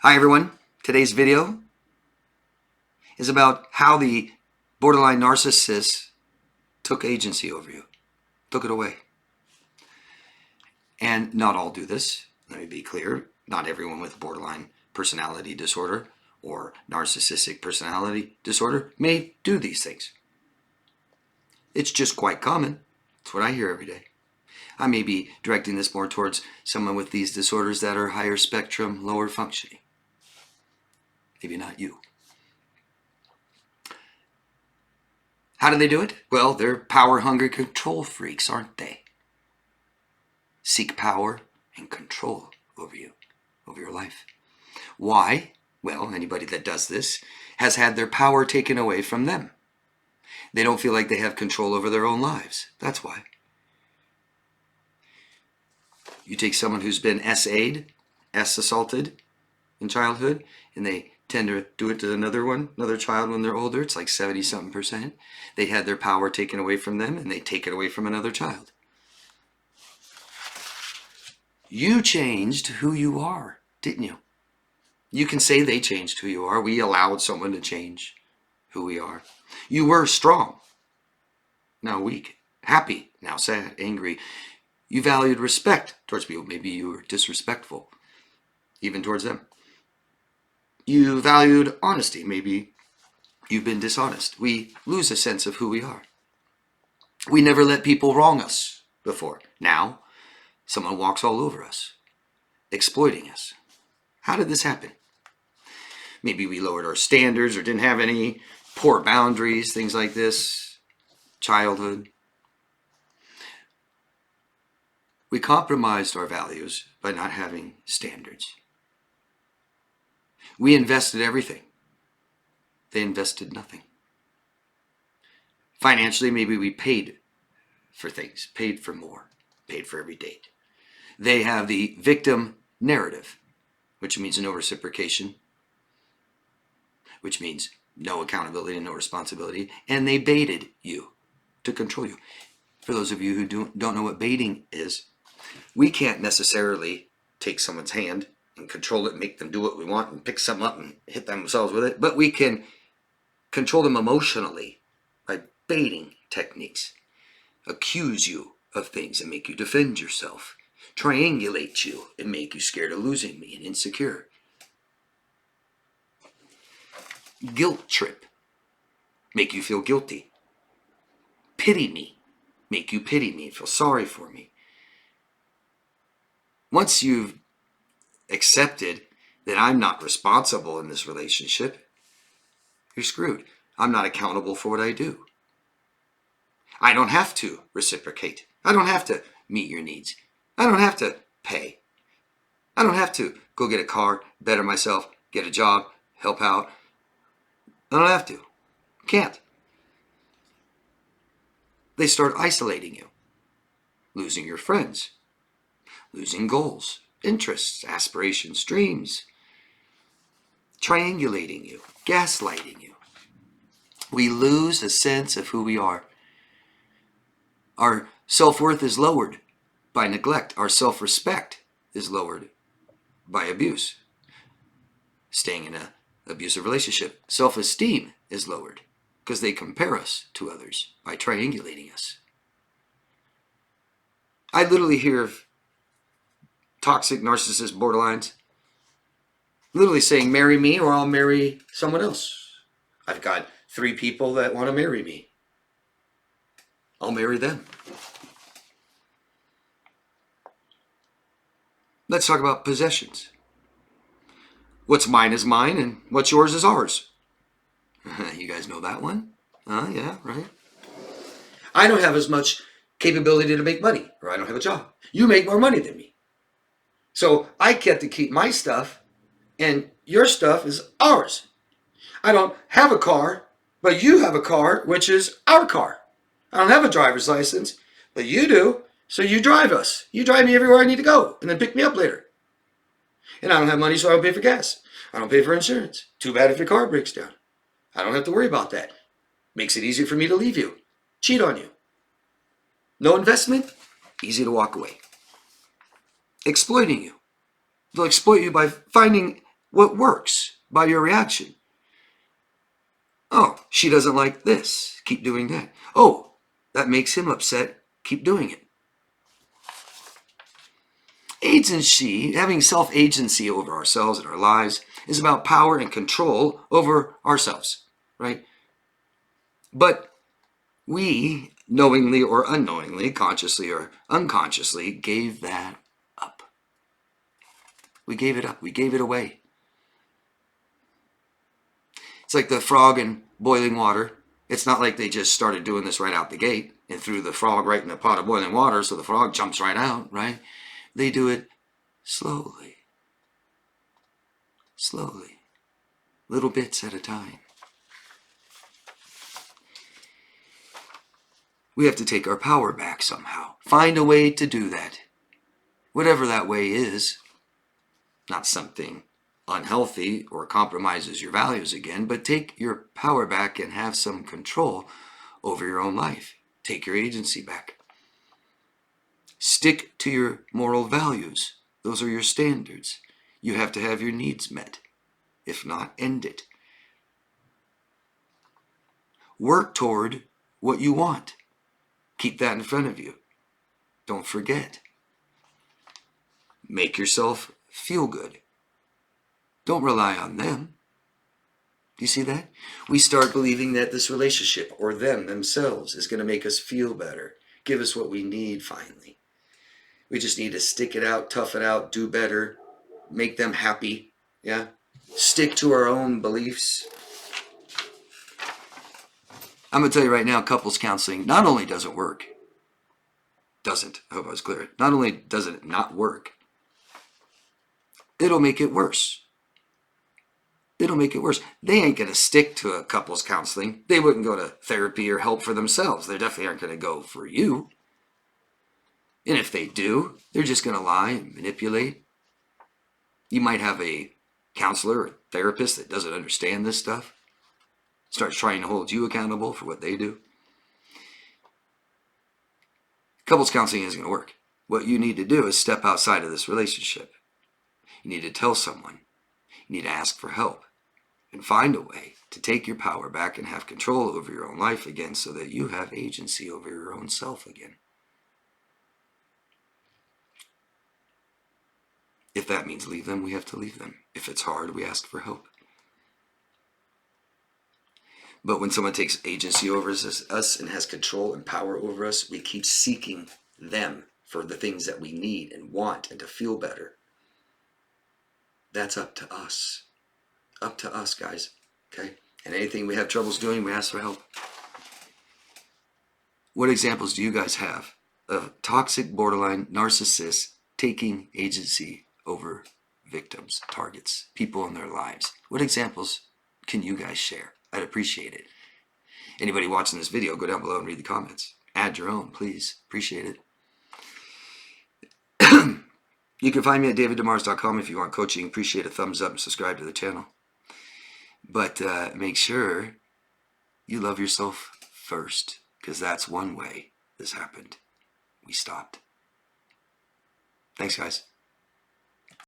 Hi everyone, today's video is about how the borderline narcissist took agency over you, took it away. And not all do this, let me be clear. Not everyone with borderline personality disorder or narcissistic personality disorder may do these things. It's just quite common. It's what I hear every day. I may be directing this more towards someone with these disorders that are higher spectrum, lower functioning. Maybe not you. How do they do it? Well, they're power-hungry control freaks, aren't they? Seek power and control over you, over your life. Why? Well, anybody that does this has had their power taken away from them. They don't feel like they have control over their own lives. That's why. You take someone who's been SA'd, assaulted in childhood, and they tend to do it to another child when they're older. It's like 70-something%. They had their power taken away from them, and they take it away from another child. You changed who you are, didn't you? You can say they changed who you are. We allowed someone to change who we are. You were strong, now weak. Happy, now sad, angry. You valued respect towards people. Maybe you were disrespectful, even towards them. You valued honesty. Maybe you've been dishonest. We lose a sense of who we are. We never let people wrong us before. Now, someone walks all over us, exploiting us. How did this happen? Maybe we lowered our standards or didn't have any, poor boundaries, things like this. Childhood. We compromised our values by not having standards. We invested everything. They invested nothing. Financially, maybe we paid for things, paid for more, paid for every date. They have the victim narrative, which means no reciprocation, which means no accountability and no responsibility, and they baited you to control you. For those of you who don't know what baiting is, we can't necessarily take someone's hand and control it, make them do what we want and pick something up and hit themselves with it. But we can control them emotionally by baiting techniques. Accuse you of things and make you defend yourself. Triangulate you and make you scared of losing me and insecure. Guilt trip. Make you feel guilty. Pity me. Make you pity me and feel sorry for me. Once you've accepted that I'm not responsible in this relationship, you're screwed. I'm not accountable for what I do. I don't have to reciprocate. I don't have to meet your needs. I don't have to pay. I don't have to go get a car, better myself, get a job, help out. I don't have to. Can't. They start isolating you, losing your friends, losing goals, interests, aspirations, dreams, triangulating you, gaslighting you. We lose a sense of who we are. Our self-worth is lowered by neglect. Our self-respect is lowered by abuse. Staying in an abusive relationship. Self-esteem is lowered because they compare us to others by triangulating us. I literally hear of toxic narcissist borderlines literally saying, marry me or I'll marry someone else. I've got 3 people that want to marry me. I'll marry them. Let's talk about possessions. What's mine is mine and what's yours is ours. You guys know that one? Yeah, right. I don't have as much capability to make money, or I don't have a job. You make more money than me. So I get to keep my stuff, and your stuff is ours. I don't have a car, but you have a car, which is our car. I don't have a driver's license, but you do, so you drive us. You drive me everywhere I need to go, and then pick me up later. And I don't have money, so I don't pay for gas. I don't pay for insurance. Too bad if your car breaks down. I don't have to worry about that. Makes it easier for me to leave you, cheat on you. No investment, easy to walk away. Exploiting you. They'll exploit you by finding what works by your reaction. Oh, she doesn't like this. Keep doing that. Oh, that makes him upset. Keep doing it. Agency, having self-agency over ourselves and our lives, is about power and control over ourselves, right? But we, knowingly or unknowingly, consciously or unconsciously, gave that up. We gave it up. We gave it away. It's like the frog in boiling water. It's not like they just started doing this right out the gate and threw the frog right in a pot of boiling water so the frog jumps right out, right? They do it slowly. Slowly. Little bits at a time. We have to take our power back somehow. Find a way to do that. Whatever that way is. Not something unhealthy or compromises your values again, but take your power back and have some control over your own life. Take your agency back. Stick to your moral values. Those are your standards. You have to have your needs met. If not, end it. Work toward what you want. Keep that in front of you. Don't forget. Make yourself feel good. Don't rely on them. Do you see that? We start believing that this relationship or them themselves is going to make us feel better, give us what we need finally. We just need to stick it out, tough it out, do better, make them happy. Yeah? Stick to our own beliefs. I'm going to tell you right now, couples counseling not only doesn't work, I hope I was clear. Not only does it not work, it'll make it worse. It'll make it worse. They ain't going to stick to a couples counseling. They wouldn't go to therapy or help for themselves. They definitely aren't going to go for you. And if they do, they're just going to lie and manipulate. You might have a counselor or therapist that doesn't understand this stuff. Starts trying to hold you accountable for what they do. Couples counseling isn't going to work. What you need to do is step outside of this relationship. You need to tell someone. You need to ask for help. And find a way to take your power back and have control over your own life again so that you have agency over your own self again. If that means leave them, we have to leave them. If it's hard, we ask for help. But when someone takes agency over us and has control and power over us, we keep seeking them for the things that we need and want and to feel better. That's up to us. Up to us, guys. Okay? And anything we have troubles doing, we ask for help. What examples do you guys have of toxic, borderline narcissists taking agency over victims, targets, people in their lives? What examples can you guys share? I'd appreciate it. Anybody watching this video, go down below and read the comments. Add your own, please. Appreciate it. You can find me at daviddemars.com if you want coaching. Appreciate a thumbs up and subscribe to the channel. But make sure you love yourself first, because that's one way this happened. We stopped. Thanks, guys.